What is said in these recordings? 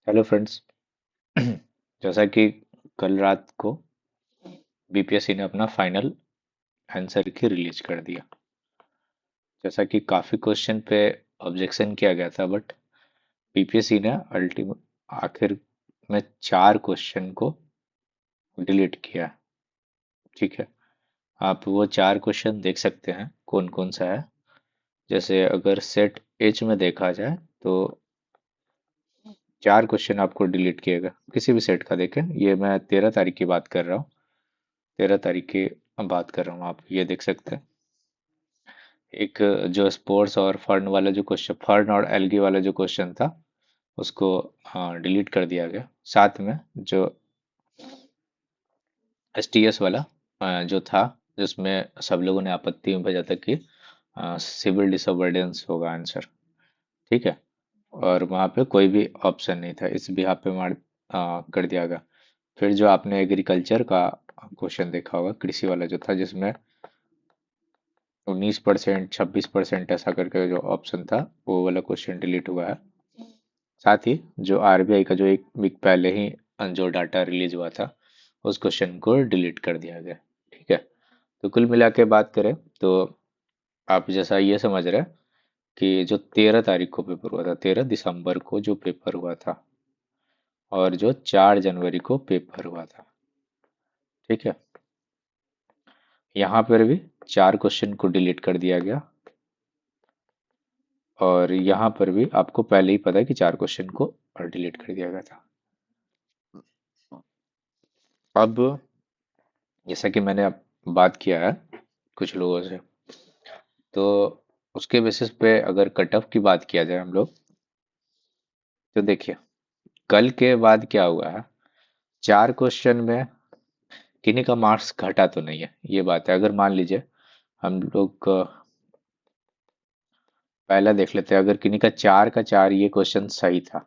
Hello friends. जैसा कि कल रात को बीपीएससी ने अपना फाइनल आंसर की रिलीज कर दिया। जैसा कि काफ़ी क्वेश्चन पे ऑब्जेक्शन किया गया था, बट बीपीएससी ने अल्टीमेट आखिर में 4 क्वेश्चन को डिलीट किया। ठीक है, आप वो 4 क्वेश्चन देख सकते हैं कौन कौन सा है। जैसे अगर सेट एच में देखा जाए तो 4 क्वेश्चन आपको डिलीट किएगा किसी भी सेट का। देखें, ये मैं 13 तारीख की बात कर रहा हूँ। 13 तारीख की बात कर रहा हूँ, आप ये देख सकते हैं। एक जो स्पोर्ट्स और फर्न वाला जो क्वेश्चन, फर्न और एल्गी वाला जो क्वेश्चन था, उसको डिलीट कर दिया गया। साथ में जो एसटीएस वाला जो था, जिसमें सब लोगों ने आपत्ति में भेजा था कि सिविल डिसोबीडियंस होगा आंसर। ठीक है, और वहाँ पे कोई भी ऑप्शन नहीं था, इस भी पे मार कर दिया गया। फिर जो आपने एग्रीकल्चर का क्वेश्चन देखा होगा, कृषि वाला जो था, जिसमें 19%, 26% ऐसा करके जो ऑप्शन था, वो वाला क्वेश्चन डिलीट हुआ है। साथ ही जो आरबीआई का जो एक वीक पहले ही जो डाटा रिलीज हुआ था, उस क्वेश्चन को डिलीट कर दिया गया। ठीक है, तो कुल मिला के बात करें तो आप जैसा ये समझ रहे हैं कि जो 13 तारीख को पेपर हुआ था, 13 दिसंबर को जो पेपर हुआ था, और जो 4 जनवरी को पेपर हुआ था। ठीक है, यहाँ पर भी 4 क्वेश्चन को डिलीट कर दिया गया, और यहाँ पर भी आपको पहले ही पता है कि 4 क्वेश्चन को डिलीट कर दिया गया था। अब जैसा कि मैंने अब बात किया है कुछ लोगों से, तो उसके बेसिस पे अगर कट ऑफ की बात किया जाए हम लोग, तो देखिए कल के बाद क्या हुआ है। 4 क्वेश्चन में किन्हीं का मार्क्स घटा तो नहीं है, ये बात है। अगर मान लीजिए हम लोग पहला देख लेते हैं, अगर किन्हीं का 4 का 4 ये क्वेश्चन सही था,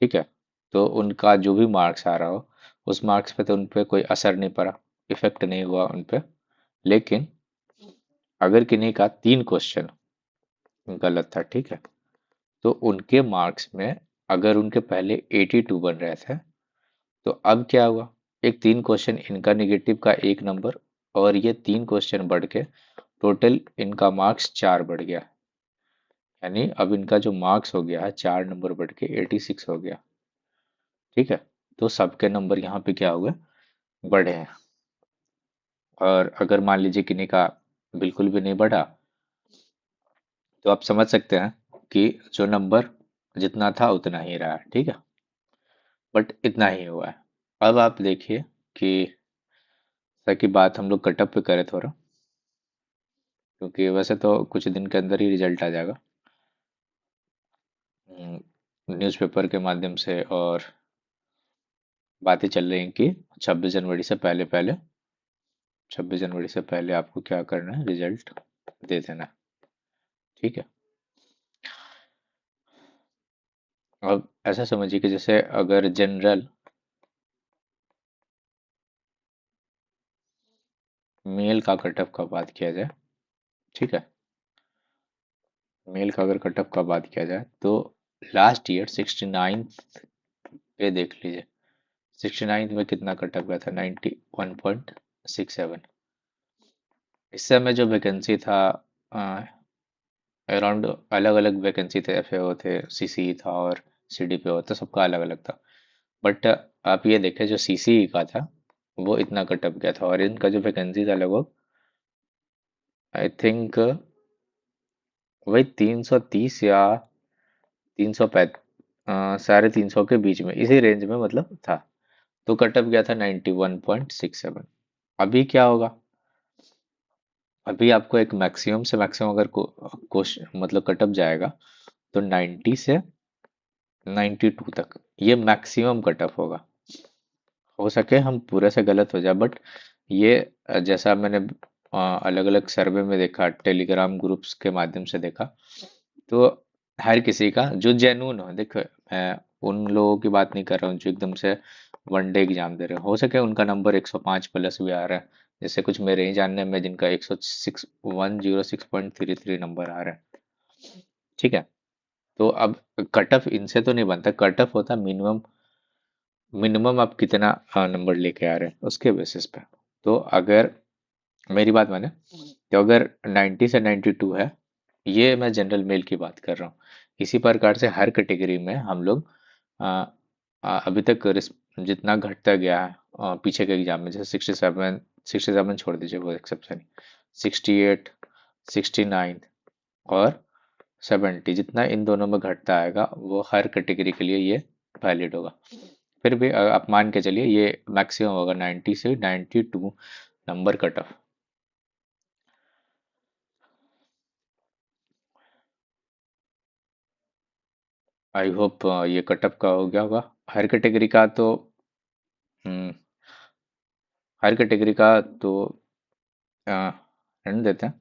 ठीक है, तो उनका जो भी मार्क्स आ रहा हो, उस मार्क्स पे तो उन पे कोई असर नहीं पड़ा, इफेक्ट नहीं हुआ उन पे। लेकिन अगर किन्हीं का 3 क्वेश्चन गलत था, ठीक है, तो उनके मार्क्स में, अगर उनके पहले 82 बन रहे थे, तो अब क्या हुआ, एक 3 क्वेश्चन इनका निगेटिव का 1 नंबर, और ये 3 क्वेश्चन बढ़ के टोटल इनका मार्क्स 4 बढ़ गया। यानी अब इनका जो मार्क्स हो गया है, 4 नंबर बढ़ के 86 हो गया। ठीक है, तो सबके नंबर यहाँ पे क्या हुए, बढ़े हैं। और अगर मान लीजिए किन्हीं का बिल्कुल भी नहीं बढ़ा, तो आप समझ सकते हैं कि जो नंबर जितना था उतना ही रहा। ठीक है, बट इतना ही हुआ है। अब आप देखिए कि ताकि बात हम लोग कटअप पे करें थोड़ा, क्योंकि वैसे तो कुछ दिन के अंदर ही रिजल्ट आ जाएगा न्यूज़पेपर के माध्यम से, और बातें चल रही हैं कि 26 जनवरी से पहले पहले, 26 जनवरी से पहले आपको क्या करना है, रिजल्ट दे देना है। ठीक है, अब ऐसा समझिए कि जैसे अगर जनरल मेल का कटअप का बात किया जाए, ठीक है, मेल का अगर कटअप का बात किया जाए, तो लास्ट ईयर 69 पे देख लीजिए। 69 में कितना कटअप गया था, 91.67। इस समय जो वैकेंसी था, अराउंड अलग अलग वैकेंसी थे, एफएओ थे, सीसीई था, और सीडीपीओ था, सबका अलग अलग था। बट आप ये देखें, जो सीसीई का था वो इतना कटअप गया था, और इनका जो वैकेंसी था लगभग, आई थिंक वही 330 या 335, 350 के बीच में, इसी रेंज में मतलब था। तो कटअप गया था 91.67। अभी क्या होगा, अभी आपको एक मैक्सिमम से मैक्सिमम अगर क्वेश्चन मतलब कटअप जाएगा, तो 90 से 92 तक ये मैक्सिमम कटअप होगा। हो सके हम पूरे से गलत हो जाए, बट ये जैसा मैंने अलग अलग सर्वे में देखा, टेलीग्राम ग्रुप्स के माध्यम से देखा, तो हर किसी का जो जेन्युइन हो, देखो मैं उन लोगों की बात नहीं कर रहा हूँ जो एकदम से वनडे एग्जाम दे रहे हो सके उनका नंबर 105 प्लस भी आ रहा है। जैसे कुछ मेरे ही जानने में जिनका 106 106.33 नंबर आ रहा है। ठीक है, तो अब कट ऑफ इनसे तो नहीं बनता, कट ऑफ होता मिनिमम, मिनिमम आप कितना नंबर लेके आ रहे हैं उसके बेसिस पे। तो अगर मेरी बात माने, तो अगर 90 से 92 है, ये मैं जनरल मेल की बात कर रहा हूँ। इसी प्रकार से हर कैटेगरी में हम लोग आ, अभी तक जितना घटता गया है पीछे के एग्जाम में, जैसे 67, 67 छोड़ दीजिए वो एक्सेप्शन, 68, 69 और 70, जितना इन दोनों में घटता आएगा वो हर कैटेगरी के लिए ये वैलिड होगा। फिर भी आप मान के चलिए ये मैक्सिमम होगा 90 से 92 number cut off. I hope ये कटअप का हो गया होगा हर कैटेगरी का। तो हम्म, हर कैटेगरी का तो अ, रहने देते हैं।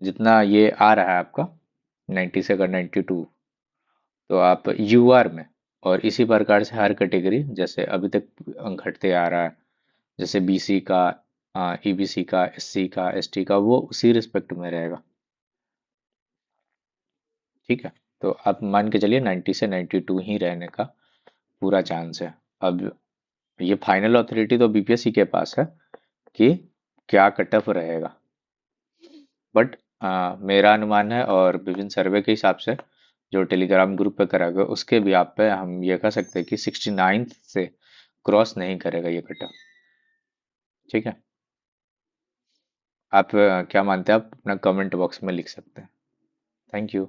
जितना ये आ रहा है आपका 90 से अगर 92, तो आप यूआर में, और इसी प्रकार से हर कैटेगरी जैसे अभी तक घटते आ रहा है, जैसे बीसी का, ईबीसी का, एससी का, एसटी का, वो उसी रिस्पेक्ट में रहेगा। ठीक है, तो आप मान के चलिए 90 से 92 ही रहने का पूरा चांस है। अब ये फाइनल अथॉरिटी तो बीपीएससी के पास है कि क्या कट ऑफ रहेगा, बट मेरा अनुमान है और विभिन्न सर्वे के हिसाब से जो टेलीग्राम ग्रुप पे करा गया उसके भी आप पे हम ये कह सकते हैं कि 69 से क्रॉस नहीं करेगा ये कट ऑफ। ठीक है, आप क्या मानते हैं आप अपना कमेंट बॉक्स में लिख सकते हैं। Thank you.